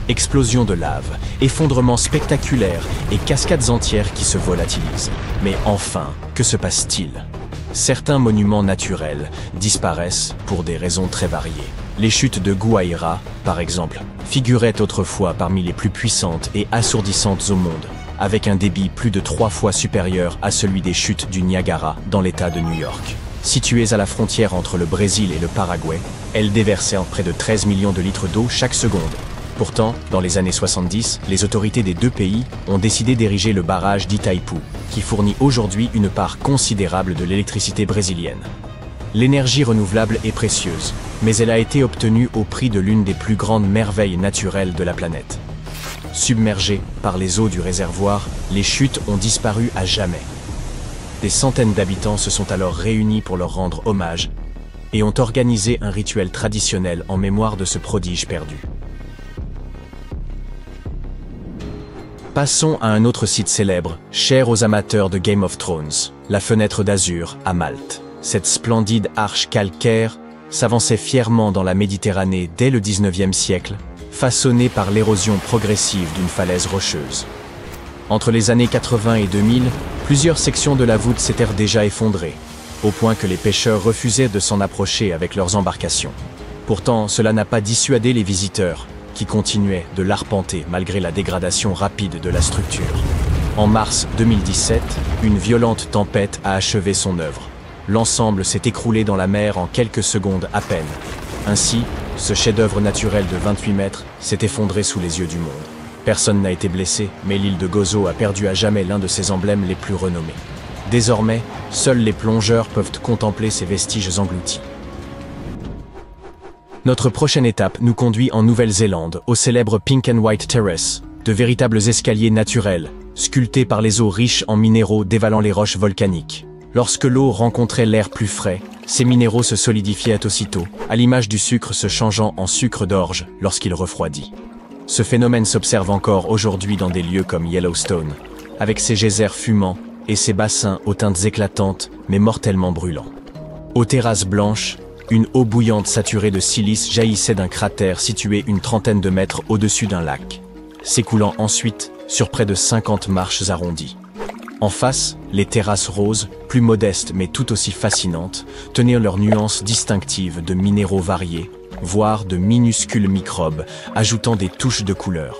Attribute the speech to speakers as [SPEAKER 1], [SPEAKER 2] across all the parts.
[SPEAKER 1] Explosions de lave, effondrements spectaculaires et cascades entières qui se volatilisent. Mais enfin, que se passe-t-il? Certains monuments naturels disparaissent pour des raisons très variées. Les chutes de Guaira, par exemple, figuraient autrefois parmi les plus puissantes et assourdissantes au monde, avec un débit plus de 3 fois supérieur à celui des chutes du Niagara dans l'État de New York. Situées à la frontière entre le Brésil et le Paraguay, elles déversaient près de 13 millions de litres d'eau chaque seconde. Pourtant, dans les années 70, les autorités des deux pays ont décidé d'ériger le barrage d'Itaipu, qui fournit aujourd'hui une part considérable de l'électricité brésilienne. L'énergie renouvelable est précieuse, mais elle a été obtenue au prix de l'une des plus grandes merveilles naturelles de la planète. Submergées par les eaux du réservoir, les chutes ont disparu à jamais. Des centaines d'habitants se sont alors réunis pour leur rendre hommage et ont organisé un rituel traditionnel en mémoire de ce prodige perdu. Passons à un autre site célèbre, cher aux amateurs de Game of Thrones, la Fenêtre d'Azur, à Malte. Cette splendide arche calcaire s'avançait fièrement dans la Méditerranée dès le XIXe siècle, façonnée par l'érosion progressive d'une falaise rocheuse. Entre les années 80 et 2000, plusieurs sections de la voûte s'étaient déjà effondrées, au point que les pêcheurs refusaient de s'en approcher avec leurs embarcations. Pourtant, cela n'a pas dissuadé les visiteurs, qui continuait de l'arpenter malgré la dégradation rapide de la structure. En mars 2017, une violente tempête a achevé son œuvre. L'ensemble s'est écroulé dans la mer en quelques secondes à peine. Ainsi, ce chef-d'œuvre naturel de 28 mètres s'est effondré sous les yeux du monde. Personne n'a été blessé, mais l'île de Gozo a perdu à jamais l'un de ses emblèmes les plus renommés. Désormais, seuls les plongeurs peuvent contempler ces vestiges engloutis. Notre prochaine étape nous conduit en Nouvelle-Zélande, au célèbre Pink and White Terrace, de véritables escaliers naturels, sculptés par les eaux riches en minéraux dévalant les roches volcaniques. Lorsque l'eau rencontrait l'air plus frais, ces minéraux se solidifiaient aussitôt, à l'image du sucre se changeant en sucre d'orge lorsqu'il refroidit. Ce phénomène s'observe encore aujourd'hui dans des lieux comme Yellowstone, avec ses geysers fumants et ses bassins aux teintes éclatantes mais mortellement brûlants. Aux terrasses blanches, une eau bouillante saturée de silice jaillissait d'un cratère situé une trentaine de mètres au-dessus d'un lac, s'écoulant ensuite sur près de 50 marches arrondies. En face, les terrasses roses, plus modestes mais tout aussi fascinantes, tenaient leurs nuances distinctives de minéraux variés, voire de minuscules microbes, ajoutant des touches de couleur.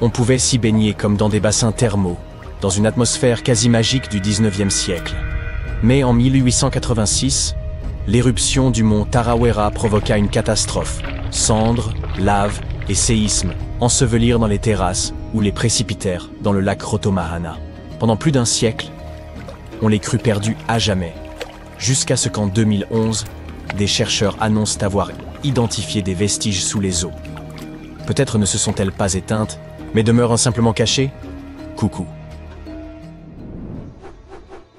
[SPEAKER 1] On pouvait s'y baigner comme dans des bassins thermaux, dans une atmosphère quasi magique du XIXe siècle. Mais en 1886, l'éruption du mont Tarawera provoqua une catastrophe. Cendres, lave et séismes ensevelirent dans les terrasses ou les précipitèrent dans le lac Rotomahana. Pendant plus d'un siècle, on les crut perdus à jamais, jusqu'à ce qu'en 2011, des chercheurs annoncent avoir identifié des vestiges sous les eaux. Peut-être ne se sont-elles pas éteintes, mais demeurent simplement cachées? Coucou.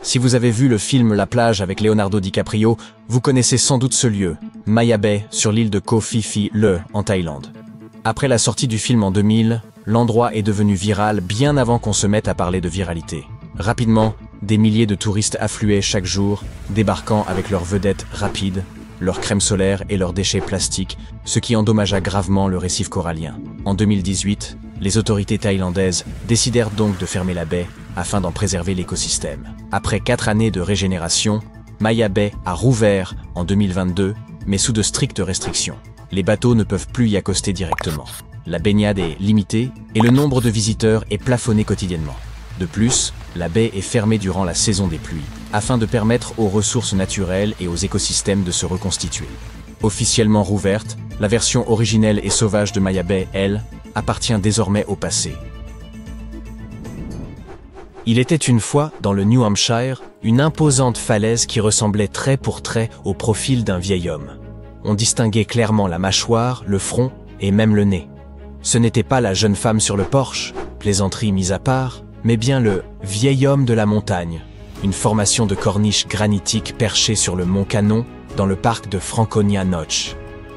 [SPEAKER 1] Si vous avez vu le film La plage avec Leonardo DiCaprio, vous connaissez sans doute ce lieu, Maya Bay, sur l'île de Koh Phi Phi, en Thaïlande. Après la sortie du film en 2000, l'endroit est devenu viral bien avant qu'on se mette à parler de viralité. Rapidement, des milliers de touristes affluaient chaque jour, débarquant avec leurs vedettes rapides, leurs crèmes solaires et leurs déchets plastiques, ce qui endommagea gravement le récif corallien. En 2018, les autorités thaïlandaises décidèrent donc de fermer la baie afin d'en préserver l'écosystème. Après 4 années de régénération, Maya Bay a rouvert en 2022, mais sous de strictes restrictions. Les bateaux ne peuvent plus y accoster directement. La baignade est limitée et le nombre de visiteurs est plafonné quotidiennement. De plus, la baie est fermée durant la saison des pluies, afin de permettre aux ressources naturelles et aux écosystèmes de se reconstituer. Officiellement rouverte, la version originelle et sauvage de Maya Bay, elle, appartient désormais au passé. Il était une fois, dans le New Hampshire, une imposante falaise qui ressemblait trait pour trait au profil d'un vieil homme. On distinguait clairement la mâchoire, le front et même le nez. Ce n'était pas la jeune femme sur le porche, plaisanterie mise à part, mais bien le vieil homme de la montagne, une formation de corniches granitiques perchée sur le mont Canon, dans le parc de Franconia Notch.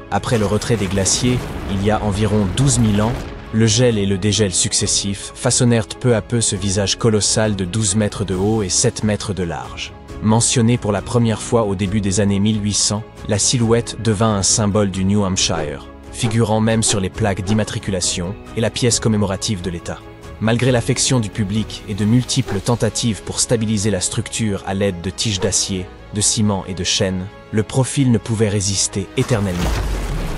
[SPEAKER 1] Après le retrait des glaciers, il y a environ 12 000 ans, le gel et le dégel successifs façonnèrent peu à peu ce visage colossal de 12 mètres de haut et 7 mètres de large. Mentionnée pour la première fois au début des années 1800, la silhouette devint un symbole du New Hampshire, figurant même sur les plaques d'immatriculation et la pièce commémorative de l'État. Malgré l'affection du public et de multiples tentatives pour stabiliser la structure à l'aide de tiges d'acier, de ciment et de chêne, le profil ne pouvait résister éternellement.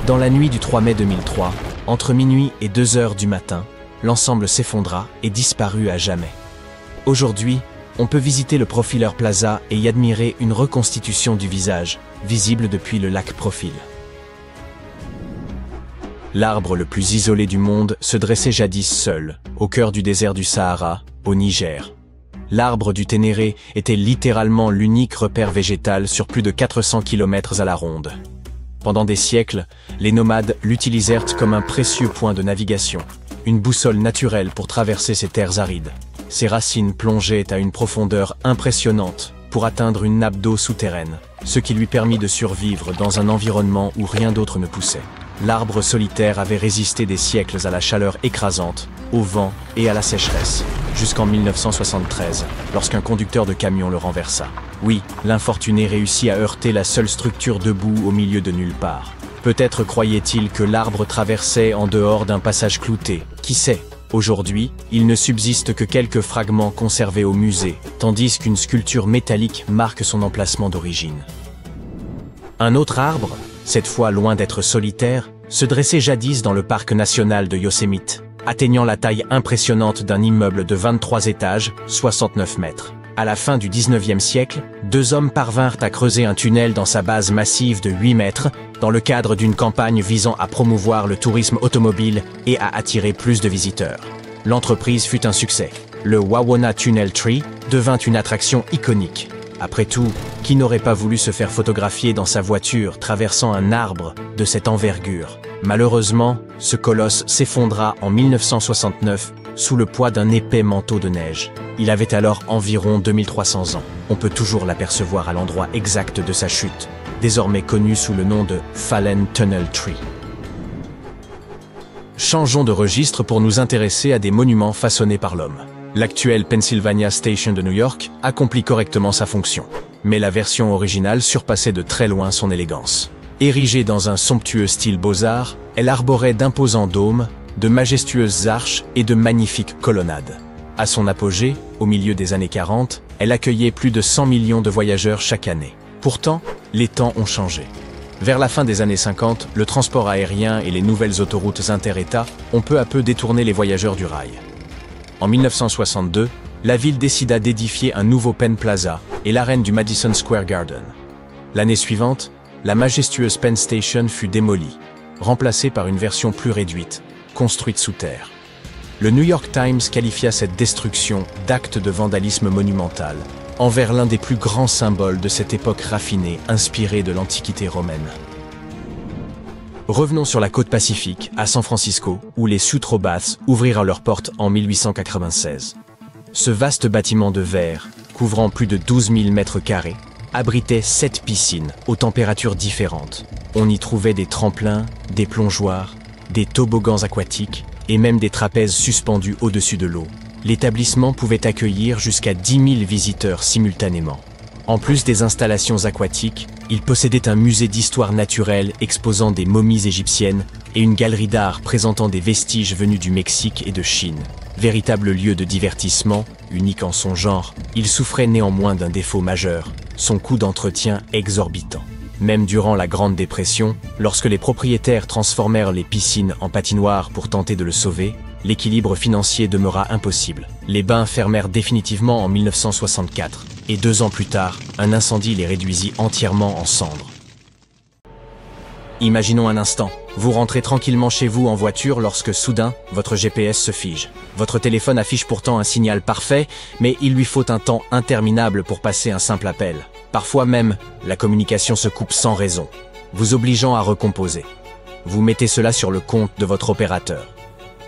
[SPEAKER 1] Dans la nuit du 3 mai 2003, entre minuit et 2 heures du matin, l'ensemble s'effondra et disparut à jamais. Aujourd'hui, on peut visiter le Profiler Plaza et y admirer une reconstitution du visage, visible depuis le lac Profil. L'arbre le plus isolé du monde se dressait jadis seul, au cœur du désert du Sahara, au Niger. L'arbre du Ténéré était littéralement l'unique repère végétal sur plus de 400 km à la ronde. Pendant des siècles, les nomades l'utilisèrent comme un précieux point de navigation, une boussole naturelle pour traverser ces terres arides. Ses racines plongeaient à une profondeur impressionnante pour atteindre une nappe d'eau souterraine, ce qui lui permit de survivre dans un environnement où rien d'autre ne poussait. L'arbre solitaire avait résisté des siècles à la chaleur écrasante, au vent et à la sécheresse, jusqu'en 1973, lorsqu'un conducteur de camion le renversa. Oui, l'infortuné réussit à heurter la seule structure debout au milieu de nulle part. Peut-être croyait-il que l'arbre traversait en dehors d'un passage clouté, qui sait? Aujourd'hui, il ne subsiste que quelques fragments conservés au musée, tandis qu'une sculpture métallique marque son emplacement d'origine. Un autre arbre, cette fois loin d'être solitaire, se dressait jadis dans le parc national de Yosemite, atteignant la taille impressionnante d'un immeuble de 23 étages, 69 mètres. À la fin du 19e siècle, 2 hommes parvinrent à creuser un tunnel dans sa base massive de 8 mètres, dans le cadre d'une campagne visant à promouvoir le tourisme automobile et à attirer plus de visiteurs. L'entreprise fut un succès. Le Wawona Tunnel Tree devint une attraction iconique. Après tout, qui n'aurait pas voulu se faire photographier dans sa voiture traversant un arbre de cette envergure? Malheureusement, ce colosse s'effondra en 1969 sous le poids d'un épais manteau de neige. Il avait alors environ 2300 ans. On peut toujours l'apercevoir à l'endroit exact de sa chute, désormais connu sous le nom de Fallen Tunnel Tree. Changeons de registre pour nous intéresser à des monuments façonnés par l'homme. L'actuelle Pennsylvania Station de New York accomplit correctement sa fonction, mais la version originale surpassait de très loin son élégance. Érigée dans un somptueux style beaux-arts, elle arborait d'imposants dômes, de majestueuses arches et de magnifiques colonnades. À son apogée, au milieu des années 40, elle accueillait plus de 100 millions de voyageurs chaque année. Pourtant, les temps ont changé. Vers la fin des années 50, le transport aérien et les nouvelles autoroutes inter-États ont peu à peu détourné les voyageurs du rail. En 1962, la ville décida d'édifier un nouveau Penn Plaza et l'arène du Madison Square Garden. L'année suivante, la majestueuse Penn Station fut démolie, remplacée par une version plus réduite, construite sous terre. Le New York Times qualifia cette destruction d'acte de vandalisme monumental, envers l'un des plus grands symboles de cette époque raffinée inspirée de l'Antiquité romaine. Revenons sur la côte pacifique, à San Francisco, où les Sutro Baths ouvrirent leurs portes en 1896. Ce vaste bâtiment de verre, couvrant plus de 12 000 mètres carrés, abritait 7 piscines aux températures différentes. On y trouvait des tremplins, des plongeoires, des toboggans aquatiques et même des trapèzes suspendus au-dessus de l'eau. L'établissement pouvait accueillir jusqu'à 10 000 visiteurs simultanément. En plus des installations aquatiques, il possédait un musée d'histoire naturelle exposant des momies égyptiennes et une galerie d'art présentant des vestiges venus du Mexique et de Chine. Véritable lieu de divertissement, unique en son genre, il souffrait néanmoins d'un défaut majeur, son coût d'entretien exorbitant. Même durant la Grande Dépression, lorsque les propriétaires transformèrent les piscines en patinoires pour tenter de le sauver, l'équilibre financier demeura impossible. Les bains fermèrent définitivement en 1964, et 2 ans plus tard, un incendie les réduisit entièrement en cendres. Imaginons un instant, vous rentrez tranquillement chez vous en voiture lorsque soudain, votre GPS se fige. Votre téléphone affiche pourtant un signal parfait, mais il lui faut un temps interminable pour passer un simple appel. Parfois même, la communication se coupe sans raison, vous obligeant à recomposer. Vous mettez cela sur le compte de votre opérateur.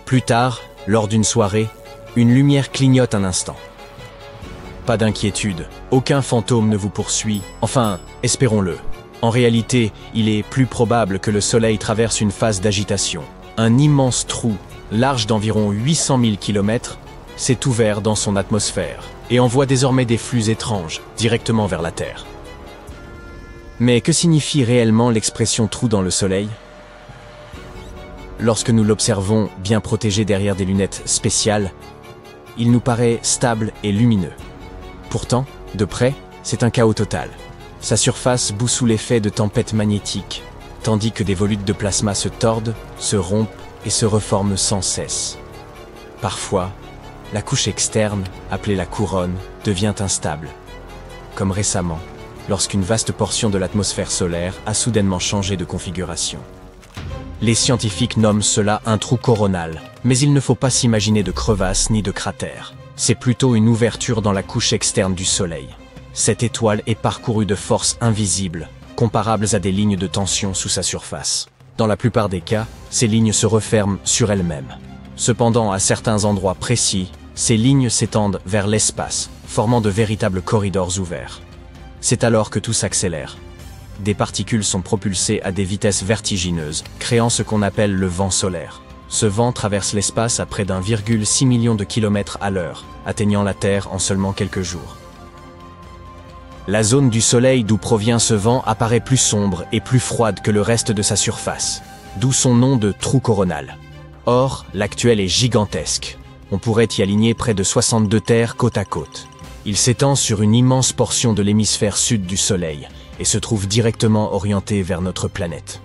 [SPEAKER 1] Plus tard, lors d'une soirée, une lumière clignote un instant. Pas d'inquiétude, aucun fantôme ne vous poursuit, enfin, espérons-le. En réalité, il est plus probable que le Soleil traverse une phase d'agitation. Un immense trou, large d'environ 800 000 km, s'est ouvert dans son atmosphère et envoie désormais des flux étranges directement vers la Terre. Mais que signifie réellement l'expression « trou dans le Soleil » ? Lorsque nous l'observons bien protégé derrière des lunettes spéciales, il nous paraît stable et lumineux. Pourtant, de près, c'est un chaos total. Sa surface bout sous l'effet de tempêtes magnétiques, tandis que des volutes de plasma se tordent, se rompent et se reforment sans cesse. Parfois, la couche externe, appelée la couronne, devient instable. Comme récemment, lorsqu'une vaste portion de l'atmosphère solaire a soudainement changé de configuration. Les scientifiques nomment cela un trou coronal, mais il ne faut pas s'imaginer de crevasse ni de cratère. C'est plutôt une ouverture dans la couche externe du Soleil. Cette étoile est parcourue de forces invisibles, comparables à des lignes de tension sous sa surface. Dans la plupart des cas, ces lignes se referment sur elles-mêmes. Cependant, à certains endroits précis, ces lignes s'étendent vers l'espace, formant de véritables corridors ouverts. C'est alors que tout s'accélère. Des particules sont propulsées à des vitesses vertigineuses, créant ce qu'on appelle le vent solaire. Ce vent traverse l'espace à près d'1,6 million de kilomètres à l'heure, atteignant la Terre en seulement quelques jours. La zone du Soleil d'où provient ce vent apparaît plus sombre et plus froide que le reste de sa surface, d'où son nom de trou coronal. Or, l'actuel est gigantesque. On pourrait y aligner près de 62 terres côte à côte. Il s'étend sur une immense portion de l'hémisphère sud du Soleil et se trouve directement orienté vers notre planète.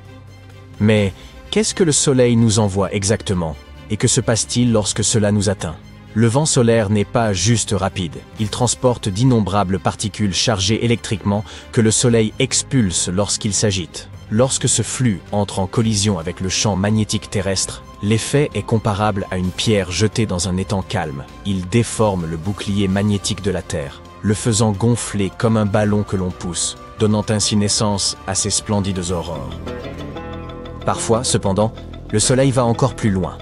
[SPEAKER 1] Mais qu'est-ce que le Soleil nous envoie exactement? Et que se passe-t-il lorsque cela nous atteint? Le vent solaire n'est pas juste rapide, il transporte d'innombrables particules chargées électriquement que le Soleil expulse lorsqu'il s'agite. Lorsque ce flux entre en collision avec le champ magnétique terrestre, l'effet est comparable à une pierre jetée dans un étang calme. Il déforme le bouclier magnétique de la Terre, le faisant gonfler comme un ballon que l'on pousse, donnant ainsi naissance à ces splendides aurores. Parfois, cependant, le Soleil va encore plus loin.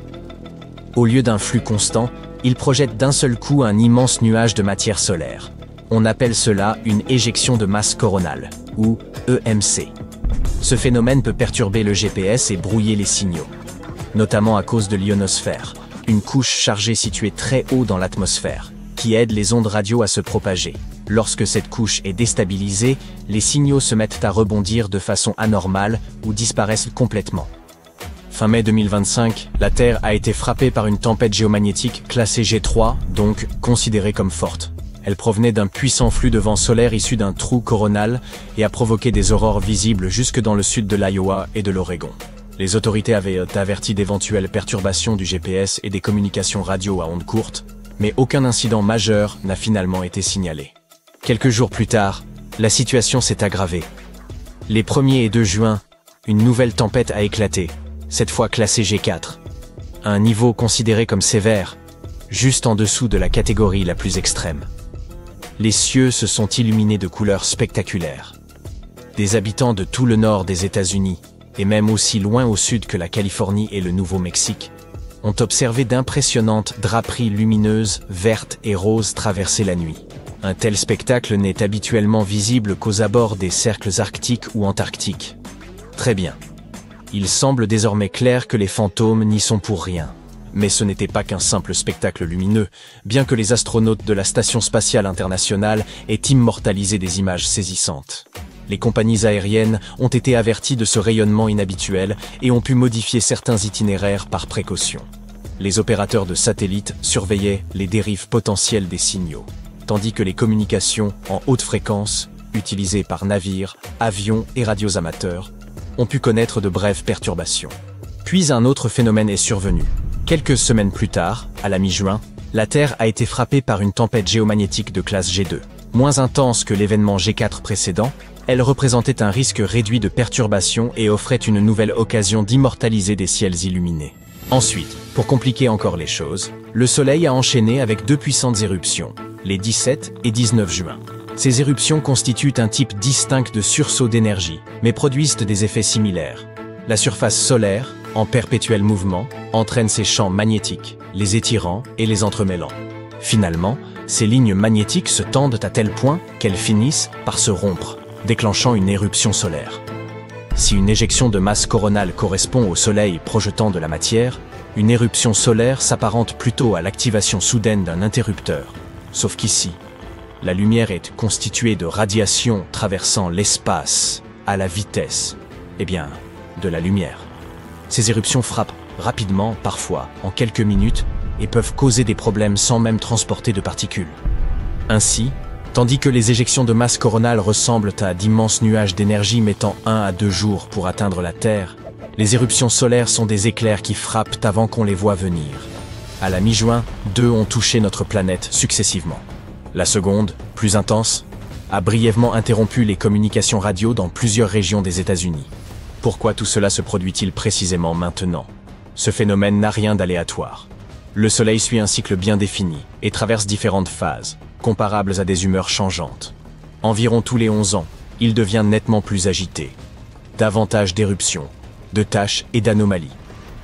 [SPEAKER 1] Au lieu d'un flux constant, il projette d'un seul coup un immense nuage de matière solaire. On appelle cela une éjection de masse coronale, ou EMC. Ce phénomène peut perturber le GPS et brouiller les signaux, notamment à cause de l'ionosphère, une couche chargée située très haut dans l'atmosphère, qui aide les ondes radio à se propager. Lorsque cette couche est déstabilisée, les signaux se mettent à rebondir de façon anormale ou disparaissent complètement. Fin mai 2025, la Terre a été frappée par une tempête géomagnétique classée G3, donc considérée comme forte. Elle provenait d'un puissant flux de vent solaire issu d'un trou coronal et a provoqué des aurores visibles jusque dans le sud de l'Iowa et de l'Oregon. Les autorités avaient averti d'éventuelles perturbations du GPS et des communications radio à ondes courtes, mais aucun incident majeur n'a finalement été signalé. Quelques jours plus tard, la situation s'est aggravée. Les 1er et 2 juin, une nouvelle tempête a éclaté, cette fois classée G4, à un niveau considéré comme sévère, juste en dessous de la catégorie la plus extrême. Les cieux se sont illuminés de couleurs spectaculaires. Des habitants de tout le nord des États-Unis, et même aussi loin au sud que la Californie et le Nouveau-Mexique, ont observé d'impressionnantes draperies lumineuses, vertes et roses traverser la nuit. Un tel spectacle n'est habituellement visible qu'aux abords des cercles arctiques ou antarctiques. Très bien. Il semble désormais clair que les fantômes n'y sont pour rien. Mais ce n'était pas qu'un simple spectacle lumineux, bien que les astronautes de la Station spatiale internationale aient immortalisé des images saisissantes. Les compagnies aériennes ont été averties de ce rayonnement inhabituel et ont pu modifier certains itinéraires par précaution. Les opérateurs de satellites surveillaient les dérives potentielles des signaux, tandis que les communications en haute fréquence, utilisées par navires, avions et radios amateurs, ont pu connaître de brèves perturbations. Puis un autre phénomène est survenu. Quelques semaines plus tard, à la mi-juin, la Terre a été frappée par une tempête géomagnétique de classe G2. Moins intense que l'événement G4 précédent, elle représentait un risque réduit de perturbation et offrait une nouvelle occasion d'immortaliser des ciels illuminés. Ensuite, pour compliquer encore les choses, le Soleil a enchaîné avec 2 puissantes éruptions, les 17 et 19 juin. Ces éruptions constituent un type distinct de sursaut d'énergie, mais produisent des effets similaires. La surface solaire, en perpétuel mouvement, entraîne ses champs magnétiques, les étirant et les entremêlant. Finalement, ces lignes magnétiques se tendent à tel point qu'elles finissent par se rompre, déclenchant une éruption solaire. Si une éjection de masse coronale correspond au Soleil projetant de la matière, une éruption solaire s'apparente plutôt à l'activation soudaine d'un interrupteur. Sauf qu'ici, la lumière est constituée de radiations traversant l'espace à la vitesse, de la lumière. Ces éruptions frappent rapidement, parfois, en quelques minutes, et peuvent causer des problèmes sans même transporter de particules. Ainsi, tandis que les éjections de masse coronale ressemblent à d'immenses nuages d'énergie mettant 1 à 2 jours pour atteindre la Terre, les éruptions solaires sont des éclairs qui frappent avant qu'on les voie venir. À la mi-juin, 2 ont touché notre planète successivement. La seconde, plus intense, a brièvement interrompu les communications radio dans plusieurs régions des États-Unis. Pourquoi tout cela se produit-il précisément maintenant? Ce phénomène n'a rien d'aléatoire. Le Soleil suit un cycle bien défini et traverse différentes phases, comparables à des humeurs changeantes. Environ tous les 11 ans, il devient nettement plus agité. Davantage d'éruptions, de taches et d'anomalies.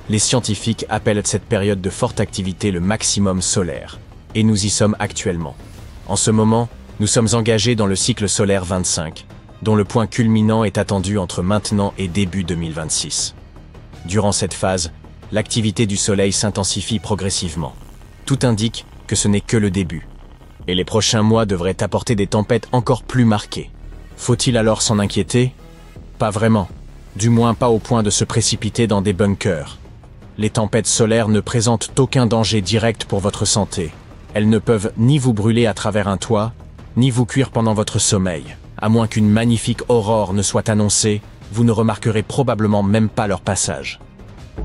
[SPEAKER 1] Les scientifiques appellent cette période de forte activité le maximum solaire, et nous y sommes actuellement. En ce moment, nous sommes engagés dans le cycle solaire 25, dont le point culminant est attendu entre maintenant et début 2026. Durant cette phase, l'activité du Soleil s'intensifie progressivement. Tout indique que ce n'est que le début. Et les prochains mois devraient apporter des tempêtes encore plus marquées. Faut-il alors s'en inquiéter? Pas vraiment. Du moins pas au point de se précipiter dans des bunkers. Les tempêtes solaires ne présentent aucun danger direct pour votre santé. Elles ne peuvent ni vous brûler à travers un toit, ni vous cuire pendant votre sommeil. À moins qu'une magnifique aurore ne soit annoncée, vous ne remarquerez probablement même pas leur passage.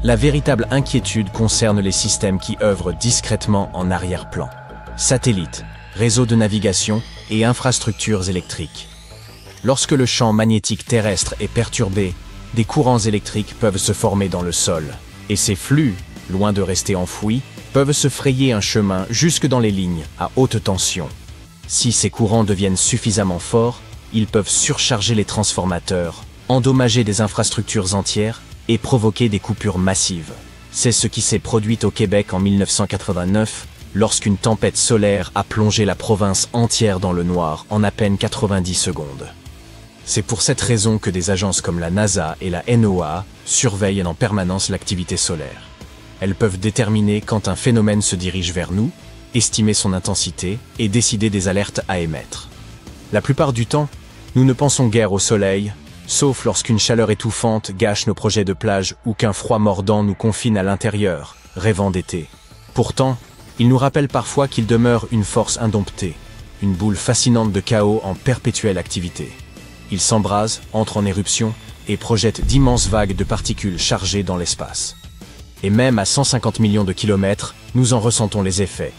[SPEAKER 1] La véritable inquiétude concerne les systèmes qui œuvrent discrètement en arrière-plan. Satellites, réseaux de navigation et infrastructures électriques. Lorsque le champ magnétique terrestre est perturbé, des courants électriques peuvent se former dans le sol. Et ces flux, loin de rester enfouis, peuvent se frayer un chemin jusque dans les lignes à haute tension. Si ces courants deviennent suffisamment forts, ils peuvent surcharger les transformateurs, endommager des infrastructures entières et provoquer des coupures massives. C'est ce qui s'est produit au Québec en 1989, lorsqu'une tempête solaire a plongé la province entière dans le noir en à peine 90 secondes. C'est pour cette raison que des agences comme la NASA et la NOAA surveillent en permanence l'activité solaire. Elles peuvent déterminer quand un phénomène se dirige vers nous, estimer son intensité et décider des alertes à émettre. La plupart du temps, nous ne pensons guère au soleil, sauf lorsqu'une chaleur étouffante gâche nos projets de plage ou qu'un froid mordant nous confine à l'intérieur, rêvant d'été. Pourtant, il nous rappelle parfois qu'il demeure une force indomptée, une boule fascinante de chaos en perpétuelle activité. Il s'embrase, entre en éruption et projette d'immenses vagues de particules chargées dans l'espace. Et même à 150 millions de kilomètres, nous en ressentons les effets.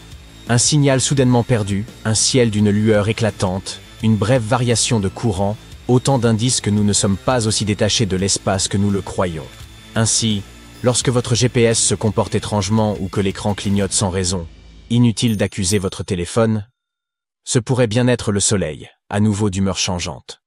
[SPEAKER 1] Un signal soudainement perdu, un ciel d'une lueur éclatante, une brève variation de courant, autant d'indices que nous ne sommes pas aussi détachés de l'espace que nous le croyons. Ainsi, lorsque votre GPS se comporte étrangement ou que l'écran clignote sans raison, inutile d'accuser votre téléphone, ce pourrait bien être le Soleil, à nouveau d'humeur changeante.